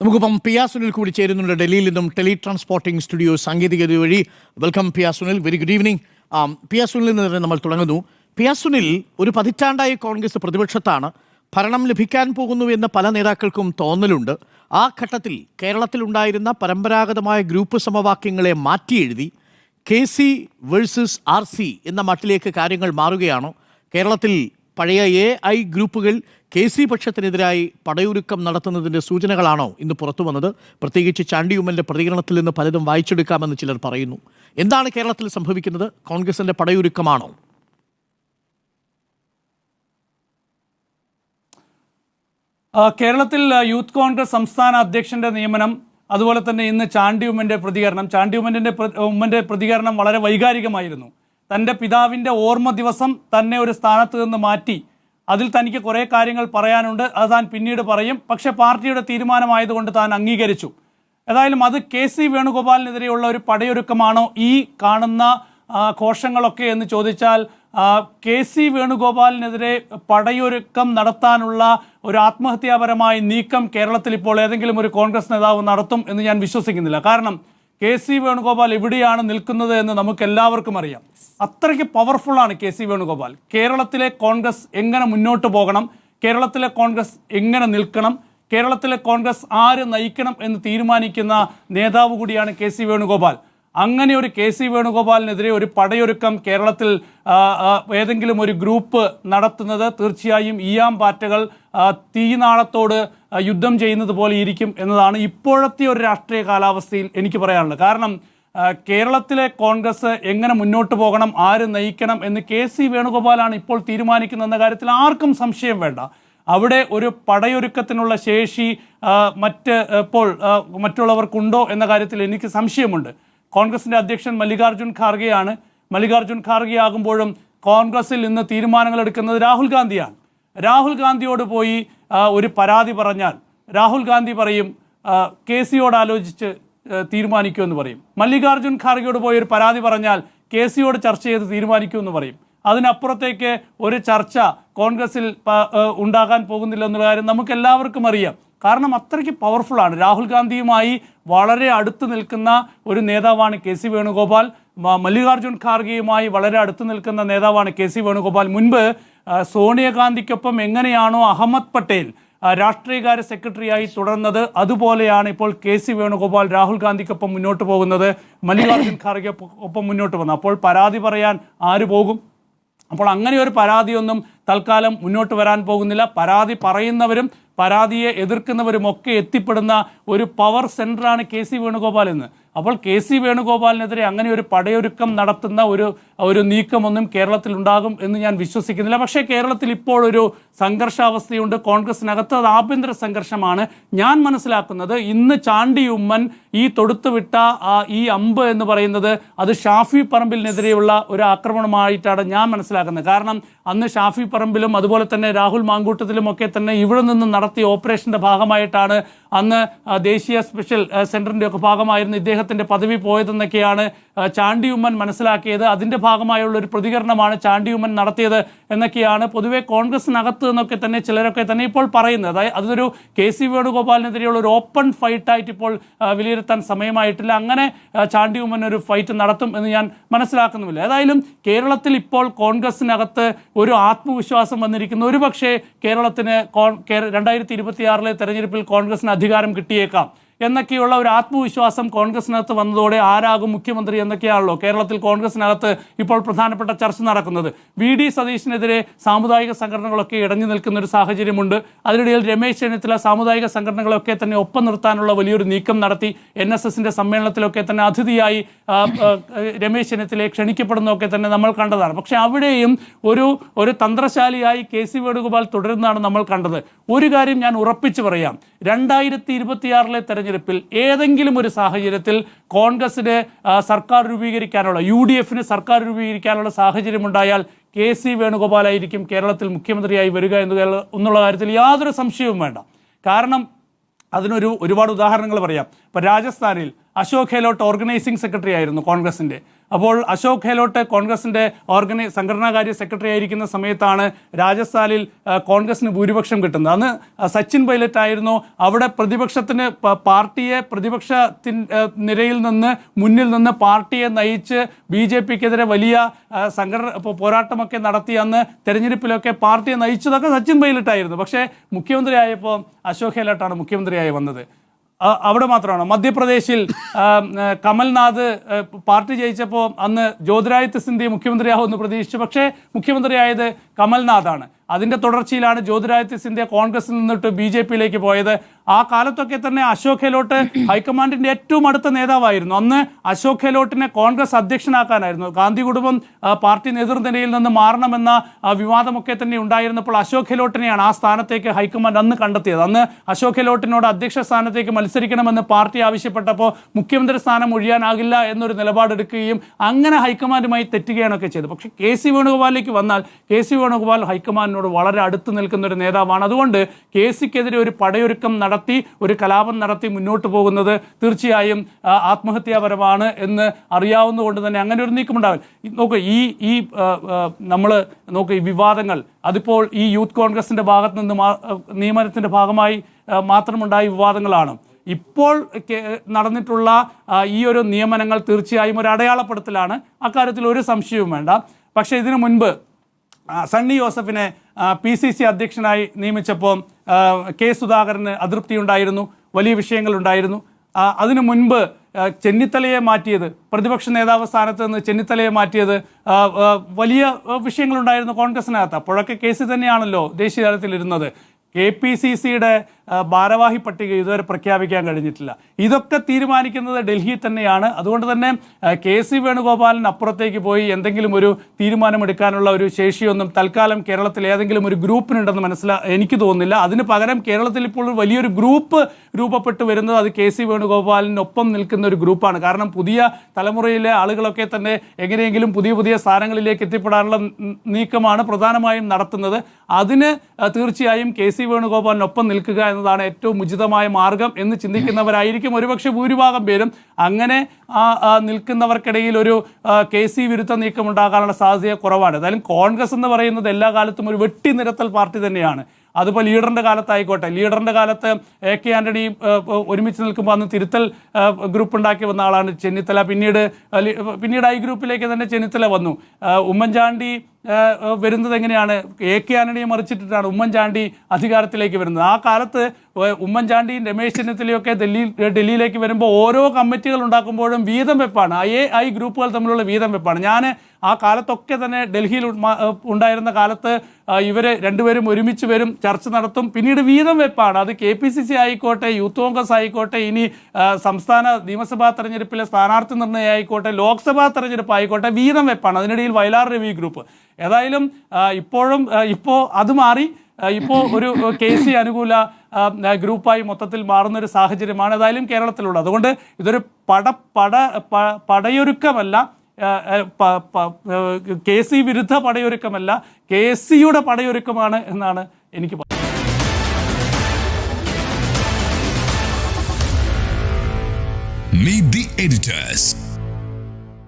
നമുക്കിപ്പം പിയാ സുനിൽ കൂടി ചേരുന്നുണ്ട് ഡൽഹിയിൽ നിന്നും ടെലി ട്രാൻസ്പോർട്ടിംഗ് സ്റ്റുഡിയോ സാങ്കേതികത വഴി. Welcome Piya Sunil, very good evening. പിയാ സുനിലിൽ നിന്ന് തന്നെ നമ്മൾ തുടങ്ങുന്നു. പിയാ സുനിൽ, ഒരു പതിറ്റാണ്ടായി കോൺഗ്രസ് പ്രതിപക്ഷത്താണ്. ഭരണം ലഭിക്കാൻ പോകുന്നു എന്ന് പല നേതാക്കൾക്കും തോന്നലുണ്ട്. ആ ഘട്ടത്തിൽ കേരളത്തിലുണ്ടായിരുന്ന പരമ്പരാഗതമായ ഗ്രൂപ്പ് സമവാക്യങ്ങളെ മാറ്റിയെഴുതി KC വേഴ്സസ് RC എന്ന മട്ടിലേക്ക് കാര്യങ്ങൾ മാറുകയാണോ? കേരളത്തിൽ പഴയ AI ഗ്രൂപ്പുകൾ KC പക്ഷത്തിനെതിരായി പടയൊരുക്കം നടത്തുന്നതിൻ്റെ സൂചനകളാണോ ഇന്ന് പുറത്തു വന്നത്? പ്രത്യേകിച്ച് ചാണ്ടി ഉമ്മൻ്റെ പ്രതികരണത്തിൽ നിന്ന് പലതും വായിച്ചെടുക്കാമെന്ന് ചിലർ പറയുന്നു. എന്താണ് കേരളത്തിൽ സംഭവിക്കുന്നത്? കോൺഗ്രസിൻ്റെ പടയൊരുക്കമാണോ? കേരളത്തിൽ യൂത്ത് കോൺഗ്രസ് സംസ്ഥാന അധ്യക്ഷന്റെ നിയമനം, അതുപോലെ തന്നെ ഇന്ന് ചാണ്ടി ഉമ്മൻ്റെ പ്രതികരണം വളരെ വൈകാരികമായിരുന്നു. തൻ്റെ പിതാവിൻ്റെ ഓർമ്മ ദിവസം തന്നെ ഒരു സ്ഥാനത്ത് നിന്ന് മാറ്റി. അതിൽ തനിക്ക് കുറേ കാര്യങ്ങൾ പറയാനുണ്ട്, അത് താൻ പിന്നീട് പറയും. പക്ഷേ പാർട്ടിയുടെ തീരുമാനമായതുകൊണ്ട് താൻ അംഗീകരിച്ചു. ഏതായാലും അത് KC വേണുഗോപാലിനെതിരെയുള്ള ഒരു പടയൊരുക്കമാണോ ഈ കാണുന്ന ഘോഷങ്ങളൊക്കെ എന്ന് ചോദിച്ചാൽ, KC വേണുഗോപാലിനെതിരെ പടയൊരുക്കം നടത്താനുള്ള ഒരു ആത്മഹത്യാപരമായ നീക്കം കേരളത്തിൽ ഇപ്പോൾ ഏതെങ്കിലും ഒരു കോൺഗ്രസ് നേതാവ് നടത്തും എന്ന് ഞാൻ വിശ്വസിക്കുന്നില്ല. കാരണം KC വേണുഗോപാൽ എവിടെയാണ് നിൽക്കുന്നത് എന്ന് നമുക്ക് എല്ലാവർക്കും അറിയാം. അത്രയ്ക്ക് പവർഫുള്ളാണ് KC വേണുഗോപാൽ. കേരളത്തിലെ കോൺഗ്രസ് എങ്ങനെ മുന്നോട്ട് പോകണം, കേരളത്തിലെ കോൺഗ്രസ് എങ്ങനെ നിൽക്കണം, കേരളത്തിലെ കോൺഗ്രസ് ആര് നയിക്കണം എന്ന് തീരുമാനിക്കുന്ന നേതാവ് കൂടിയാണ് KC വേണുഗോപാൽ. അങ്ങനെ ഒരു KC വേണുഗോപാലിനെതിരെ ഒരു പടയൊരുക്കം കേരളത്തിൽ ഏതെങ്കിലും ഒരു ഗ്രൂപ്പ് നടത്തുന്നത് തീർച്ചയായും ഈയാം പാറ്റകൾ തീനാളത്തോട് യുദ്ധം ചെയ്യുന്നത് പോലെ ഇരിക്കും എന്നതാണ് ഇപ്പോഴത്തെ ഒരു രാഷ്ട്രീയ കാലാവസ്ഥയിൽ എനിക്ക് പറയാനുള്ളത്. കാരണം കേരളത്തിലെ കോൺഗ്രസ് എങ്ങനെ മുന്നോട്ട് പോകണം, ആര് നയിക്കണം എന്ന് KC വേണുഗോപാലാണ് ഇപ്പോൾ തീരുമാനിക്കുന്നതെന്ന കാര്യത്തിൽ ആർക്കും സംശയം വേണ്ട. അവിടെ ഒരു പടയൊരുക്കത്തിനുള്ള ശേഷി മറ്റുള്ളവർക്കുണ്ടോ എന്ന കാര്യത്തിൽ എനിക്ക് സംശയമുണ്ട്. കോൺഗ്രസിൻ്റെ അധ്യക്ഷൻ മല്ലികാർജ്ജുൻ ഖാർഗെയാണ്. മല്ലികാർജ്ജുൻ ഖാർഗെ ആകുമ്പോഴും കോൺഗ്രസിൽ ഇന്ന് തീരുമാനങ്ങൾ എടുക്കുന്നത് രാഹുൽ ഗാന്ധിയാണ്. രാഹുൽ ഗാന്ധിയോട് പോയി ഒരു പരാതി പറഞ്ഞാൽ രാഹുൽ ഗാന്ധി പറയും KCയോട് ആലോചിച്ച് തീരുമാനിക്കുമെന്ന് പറയും. മല്ലികാർജ്ജുൻ ഖാർഗെയോട് പോയി ഒരു പരാതി പറഞ്ഞാൽ KCയോട് ചർച്ച ചെയ്ത് തീരുമാനിക്കുമെന്ന് പറയും. അതിനപ്പുറത്തേക്ക് ഒരു ചർച്ച കോൺഗ്രസിൽ ഉണ്ടാകാൻ പോകുന്നില്ല എന്നുള്ള കാര്യം നമുക്ക് എല്ലാവർക്കും അറിയാം. കാരണം അത്രയ്ക്ക് പവർഫുള്ളാണ്. രാഹുൽ ഗാന്ധിയുമായി വളരെ അടുത്ത് നിൽക്കുന്ന ഒരു നേതാവാണ് KC വേണുഗോപാൽ. മല്ലികാർജ്ജുൻ ഖാർഗെയുമായി വളരെ അടുത്ത് നിൽക്കുന്ന നേതാവാണ് KC വേണുഗോപാൽ. മുൻപ് സോണിയാഗാന്ധിക്കൊപ്പം എങ്ങനെയാണോ അഹമ്മദ് പട്ടേൽ രാഷ്ട്രീയകാര്യ സെക്രട്ടറിയായി തുടർന്നത്, അതുപോലെയാണ് ഇപ്പോൾ KC വേണുഗോപാൽ രാഹുൽ ഗാന്ധിക്കൊപ്പം മുന്നോട്ട് പോകുന്നത്, മല്ലികാർജ്ജുൻ ഖാർഗെ ഒപ്പം മുന്നോട്ട് പോകുന്നത്. അപ്പോൾ പരാതി പറയാൻ ആര് പോകും? അപ്പോൾ അങ്ങനെ ഒരു പരാതിയൊന്നും തൽക്കാലം മുന്നോട്ട് വരാൻ പോകുന്നില്ല. പരാതി പറയുന്നവരും പരാതിയെ എതിർക്കുന്നവരും ഒക്കെ എത്തിപ്പെടുന്ന ഒരു പവർ സെൻറ്ററാണ് KC വേണുഗോപാൽ എന്ന്. അപ്പോൾ KC വേണുഗോപാലിനെതിരെ അങ്ങനെ ഒരു പടയൊരുക്കം നടത്തുന്ന ഒരു നീക്കമൊന്നും കേരളത്തിൽ ഉണ്ടാകും എന്ന് ഞാൻ വിശ്വസിക്കുന്നില്ല. പക്ഷേ കേരളത്തിൽ ഇപ്പോൾ ഒരു സംഘർഷാവസ്ഥയുണ്ട് കോൺഗ്രസിനകത്ത്. അത് ആഭ്യന്തര സംഘർഷമാണ്. ഞാൻ മനസ്സിലാക്കുന്നത് ഇന്ന് ചാണ്ടി ഉമ്മൻ ഈ തൊടുത്തുവിട്ട ഈ അമ്പ് എന്ന് പറയുന്നത് അത് ഷാഫി പറമ്പിലിനെതിരെയുള്ള ഒരു ആക്രമണമായിട്ടാണ് ഞാൻ മനസ്സിലാക്കുന്നത്. കാരണം അന്ന് ഷാഫി പറമ്പിലും അതുപോലെ തന്നെ രാഹുൽ മാങ്കൂട്ടത്തിലും ഒക്കെ തന്നെ ഇവിടെ നിന്ന് നടത്തിയ ഓപ്പറേഷൻ്റെ ഭാഗമായിട്ടാണ് അന്ന് ദേശീയ സ്പെഷ്യൽ സെൻറ്ററിൻ്റെ ഒക്കെ ഭാഗമായിരുന്നു ഇദ്ദേഹത്തിൻ്റെ പദവി പോയതെന്നൊക്കെയാണ് ചാണ്ടി ഉമ്മൻ മനസ്സിലാക്കിയത്. അതിൻ്റെ ഭാഗമായുള്ള ഒരു പ്രതികരണമാണ് ചാണ്ടി ഉമ്മൻ നടത്തിയത് എന്നൊക്കെയാണ് പൊതുവെ കോൺഗ്രസിനകത്ത് എന്നൊക്കെ തന്നെ ചിലരൊക്കെ തന്നെ ഇപ്പോൾ പറയുന്നത്. അതൊരു KC വേണുഗോപാലിനെതിരെയുള്ള ഒരു ഓപ്പൺ ഫൈറ്റായിട്ട് ഇപ്പോൾ വിലയിരുത്താൻ സമയമായിട്ടില്ല. അങ്ങനെ ചാണ്ടി ഉമ്മൻ ഒരു ഫൈറ്റ് നടത്തും എന്ന് ഞാൻ മനസ്സിലാക്കുന്നുമില്ല. ഏതായാലും കേരളത്തിൽ ഇപ്പോൾ കോൺഗ്രസിനകത്ത് ഒരു ആത്മവിശ്വാസം വന്നിരിക്കുന്നു. ഒരുപക്ഷെ കേരളത്തിന് 2026 തെരഞ്ഞെടുപ്പിൽ കോൺഗ്രസിന് അധികാരം കിട്ടിയേക്കാം എന്നൊക്കെയുള്ള ഒരു ആത്മവിശ്വാസം കോൺഗ്രസിനകത്ത് വന്നതോടെ ആരാകും മുഖ്യമന്ത്രി എന്നൊക്കെയാണല്ലോ കേരളത്തിൽ കോൺഗ്രസിനകത്ത് ഇപ്പോൾ പ്രധാനപ്പെട്ട ചർച്ച നടക്കുന്നത്. VD സതീശിനെതിരെ സാമുദായിക സംഘടനകളൊക്കെ ഇടഞ്ഞു നിൽക്കുന്ന ഒരു സാഹചര്യമുണ്ട്. അതിനിടയിൽ രമേശ് ചെന്നിത്തല സാമുദായിക സംഘടനകളൊക്കെ തന്നെ ഒപ്പം നിർത്താനുള്ള വലിയൊരു നീക്കം നടത്തി. NSSൻ്റെ സമ്മേളനത്തിലൊക്കെ തന്നെ അതിഥിയായി രമേശ് ചെന്നിത്തലയെ ക്ഷണിക്കപ്പെടുന്നതൊക്കെ തന്നെ നമ്മൾ കണ്ടതാണ്. പക്ഷേ അവിടെയും ഒരു തന്ത്രശാലിയായി KC വേണുഗോപാൽ തുടരുന്നതാണ് നമ്മൾ കണ്ടത്. ഒരു കാര്യം ഞാൻ ഉറപ്പിച്ചു പറയാം, 2026 തെരഞ്ഞെടുപ്പിൽ ഏതെങ്കിലും ഒരു സാഹചര്യത്തിൽ കോൺഗ്രസിന് സർക്കാർ രൂപീകരിക്കാനുള്ള UDFന് സർക്കാർ രൂപീകരിക്കാനുള്ള സാഹചര്യമുണ്ടായാൽ KC വേണുഗോപാലായിരിക്കും കേരളത്തിൽ മുഖ്യമന്ത്രിയായി വരിക എന്നുള്ള കാര്യത്തിൽ യാതൊരു സംശയവും വേണ്ട. കാരണം ഒരുപാട് ഉദാഹരണങ്ങൾ പറയാം. ഇപ്പോൾ രാജസ്ഥാനിൽ അശോക് ഗെഹ്ലോട്ട് ഓർഗനൈസിംഗ് സെക്രട്ടറി ആയിരുന്നു കോൺഗ്രസിൻ്റെ. അപ്പോൾ അശോക് ഗെഹ്ലോട്ട് കോൺഗ്രസിൻ്റെ സംഘടനാകാര്യ സെക്രട്ടറി ആയിരിക്കുന്ന സമയത്താണ് രാജസ്ഥാനിൽ കോൺഗ്രസിന് ഭൂരിപക്ഷം കിട്ടുന്നത്. അന്ന് സച്ചിൻ പൈലറ്റ് ആയിരുന്നു അവിടെ പ്രതിപക്ഷത്തിന് പാർട്ടിയെ നിരയിൽ നിന്ന് മുന്നിൽ നിന്ന് പാർട്ടിയെ നയിച്ച് BJPക്കെതിരെ വലിയ പോരാട്ടമൊക്കെ നടത്തി അന്ന് തെരഞ്ഞെടുപ്പിലൊക്കെ പാർട്ടിയെ നയിച്ചതൊക്കെ സച്ചിൻ പൈലറ്റ് ആയിരുന്നു. പക്ഷേ മുഖ്യമന്ത്രിയായപ്പോൾ അശോക് ഗെഹ്ലോട്ടാണ് മുഖ്യമന്ത്രിയായി വന്നത്. അവിടെ മാത്രമാണ്. മധ്യപ്രദേശിൽ കമൽനാഥ് പാർട്ടി ജയിച്ചപ്പോൾ അന്ന് ജ്യോതിരാദിത്യ സിന്ധ്യ മുഖ്യമന്ത്രിയാവുമെന്ന് പ്രതീക്ഷിച്ചു. പക്ഷേ മുഖ്യമന്ത്രിയായത് കമൽനാഥാണ്. അതിൻ്റെ തുടർച്ചയിലാണ് ജ്യോതിരാദിത്യ സിന്ധ്യ കോൺഗ്രസിൽ നിന്നിട്ട് BJPയിലേക്ക് പോയത്. ആ കാലത്തൊക്കെ തന്നെ അശോക് ഗെഹ്ലോട്ട് ഹൈക്കമാൻഡിൻ്റെ ഏറ്റവും അടുത്ത നേതാവായിരുന്നു. അന്ന് അശോക് ഗെഹ്ലോട്ടിനെ കോൺഗ്രസ് അധ്യക്ഷനാക്കാനായിരുന്നു. ഗാന്ധി കുടുംബം പാർട്ടി നേതൃനിരയിൽ നിന്ന് മാറണമെന്ന വിവാദമൊക്കെ തന്നെ ഉണ്ടായിരുന്നപ്പോൾ അശോക് ഗെഹ്ലോട്ടിനെയാണ് ആ സ്ഥാനത്തേക്ക് ഹൈക്കമാൻഡ് അന്ന് കണ്ടെത്തിയത്. അന്ന് അശോക് ഗെഹ്ലോട്ടിനോട് അധ്യക്ഷ സ്ഥാനത്തേക്ക് മത്സരിക്കണമെന്ന് പാർട്ടി ആവശ്യപ്പെട്ടപ്പോൾ മുഖ്യമന്ത്രി സ്ഥാനം ഒഴിയാനാകില്ല എന്നൊരു നിലപാടെടുക്കുകയും അങ്ങനെ ഹൈക്കമാൻഡുമായി തെറ്റുകയാണൊക്കെ ചെയ്തത്. പക്ഷേ KC വേണുഗോപാലിലേക്ക് വന്നാൽ KC വേണുഗോപാൽ ഹൈക്കമാൻഡിനോട് വളരെ അടുത്ത് നിൽക്കുന്ന ഒരു നേതാവാണ്. അതുകൊണ്ട് KCക്കെതിരെ ഒരു പടയൊരുക്കം നടത്തി ഒരു കലാപം നടത്തി മുന്നോട്ട് പോകുന്നത് തീർച്ചയായും ആത്മഹത്യാപരമാണ് എന്ന് അറിയാവുന്നതുകൊണ്ട് തന്നെ അങ്ങനെ ഒരു നീക്കമുണ്ടാവില്ല. നോക്കൂ, ഈ വിവാദങ്ങൾ അതിപ്പോൾ ഈ യൂത്ത് കോൺഗ്രസിൻ്റെ ഭാഗത്ത് നിന്ന് നിയമനത്തിൻ്റെ ഭാഗമായി മാത്രമുണ്ടായ വിവാദങ്ങളാണ്. ഇപ്പോൾ നടന്നിട്ടുള്ള ഈ ഒരു നിയമനങ്ങൾ തീർച്ചയായും ഒരു അടയാളപ്പെടുത്തലാണ്, അക്കാര്യത്തിൽ ഒരു സംശയവും വേണ്ട. പക്ഷേ ഇതിനു മുൻപ് സണ്ണി ജോസഫിനെ PCC അധ്യക്ഷനായി നിയമിച്ചപ്പോൾ K. സുധാകരന് അതൃപ്തിയുണ്ടായിരുന്നു, വലിയ വിഷയങ്ങളുണ്ടായിരുന്നു. അതിനു മുൻപ് ചെന്നിത്തലയെ മാറ്റിയത്, പ്രതിപക്ഷ നേതാവ് സ്ഥാനത്ത് നിന്ന് ചെന്നിത്തലയെ മാറ്റിയത് വലിയ വിഷയങ്ങളുണ്ടായിരുന്നു കോൺഗ്രസിനകത്ത്. അപ്പോഴൊക്കെ KC തന്നെയാണല്ലോ ദേശീയ തലത്തിലിരുന്നത്. KPCCയുടെ ഭാരവാഹി പട്ടിക ഇതുവരെ പ്രഖ്യാപിക്കാൻ കഴിഞ്ഞിട്ടില്ല. ഇതൊക്കെ തീരുമാനിക്കുന്നത് ഡൽഹി തന്നെയാണ്. അതുകൊണ്ട് തന്നെ KC വേണുഗോപാലിന് അപ്പുറത്തേക്ക് പോയി എന്തെങ്കിലും ഒരു തീരുമാനമെടുക്കാനുള്ള ഒരു ശേഷിയൊന്നും തൽക്കാലം കേരളത്തിൽ ഏതെങ്കിലും ഒരു ഗ്രൂപ്പിനുണ്ടെന്ന് എനിക്ക് തോന്നുന്നില്ല. അതിന് പകരം കേരളത്തിൽ ഇപ്പോൾ വലിയൊരു ഗ്രൂപ്പ് രൂപപ്പെട്ടു വരുന്നത് അത് KC വേണുഗോപാലിനൊപ്പം നിൽക്കുന്ന ഒരു ഗ്രൂപ്പാണ്. കാരണം പുതിയ തലമുറയിലെ ആളുകളൊക്കെ തന്നെ എങ്ങനെയെങ്കിലും പുതിയ സ്ഥാനങ്ങളിലേക്ക് എത്തിപ്പെടാനുള്ള നീക്കമാണ് പ്രധാനമായും നടത്തുന്നത്. അതിന് തീർച്ചയായും KC വേണുഗോപാലിനൊപ്പം നിൽക്കുക എന്നതാണ് ഏറ്റവും ഉചിതമായ മാർഗം എന്ന് ചിന്തിക്കുന്നവരായിരിക്കും ഒരുപക്ഷെ ഭൂരിഭാഗം പേരും. അങ്ങനെ നിൽക്കുന്നവർക്കിടയിൽ ഒരു KC വിരുദ്ധ നീക്കം ഉണ്ടാകാനുള്ള സാധ്യത കുറവാണ്. ഏതായാലും കോൺഗ്രസ് എന്ന് പറയുന്നത് എല്ലാ കാലത്തും ഒരു വെട്ടിനിരത്തൽ പാർട്ടി തന്നെയാണ്. അതിപ്പോൾ ലീഡറിൻ്റെ കാലത്തായിക്കോട്ടെ, ലീഡറിൻ്റെ കാലത്ത് AK ആൻ്റണി ഒരുമിച്ച് നിൽക്കുമ്പോൾ അന്ന് തിരുത്തൽ ഗ്രൂപ്പ് ഉണ്ടാക്കി വന്ന ആളാണ് ചെന്നിത്തല. പിന്നീട് I ഗ്രൂപ്പിലേക്ക് തന്നെ ചെന്നിത്തല വന്നു. ഉമ്മൻചാണ്ടി വരുന്നത് എങ്ങനെയാണ്? AK ആൻ്റണിയെ മറിച്ചിട്ടിട്ടാണ് ഉമ്മൻചാണ്ടി അധികാരത്തിലേക്ക് വരുന്നത്. ആ കാലത്ത് ഉമ്മൻചാണ്ടിയും രമേശ് ചെന്നിത്തലയൊക്കെ ഡൽഹിയിലേക്ക് വരുമ്പോൾ ഓരോ കമ്മിറ്റികൾ ഉണ്ടാക്കുമ്പോഴും വീതം വെപ്പാണ്, I ഗ്രൂപ്പുകൾ തമ്മിലുള്ള വീതം വെപ്പാണ്. ഞാൻ ആ കാലത്തൊക്കെ തന്നെ ഡൽഹിയിൽ ഉണ്ടായിരുന്ന കാലത്ത് ഇവർ രണ്ടുപേരും ഒരുമിച്ച് വരും, ചർച്ച നടത്തും, പിന്നീട് വീതം വെപ്പാണ്. അത് KPCC ആയിക്കോട്ടെ, യൂത്ത് കോൺഗ്രസ് ആയിക്കോട്ടെ, ഇനി സംസ്ഥാന നിയമസഭാ തെരഞ്ഞെടുപ്പിലെ സ്ഥാനാർത്ഥി നിർണ്ണയം ആയിക്കോട്ടെ, ലോക്സഭാ തെരഞ്ഞെടുപ്പ് ആയിക്കോട്ടെ, വീതം വെപ്പാണ്. അതിനിടയിൽ വയലാർ രവി ഗ്രൂപ്പ്. ഏതായാലും ഇപ്പോൾ അത് മാറി. ഇപ്പോൾ ഒരു KC അനുകൂല ഗ്രൂപ്പായി മൊത്തത്തിൽ മാറുന്നൊരു സാഹചര്യമാണ് ഏതായാലും കേരളത്തിലുള്ളത്. അതുകൊണ്ട് ഇതൊരു പടയൊരുക്കമല്ല, KC വിരുദ്ധ പടയൊരുക്കമല്ല, KCയുടെ പടയൊരുക്കമാണ് എന്നാണ് എനിക്ക് പറയുന്നത്. Meet the editors.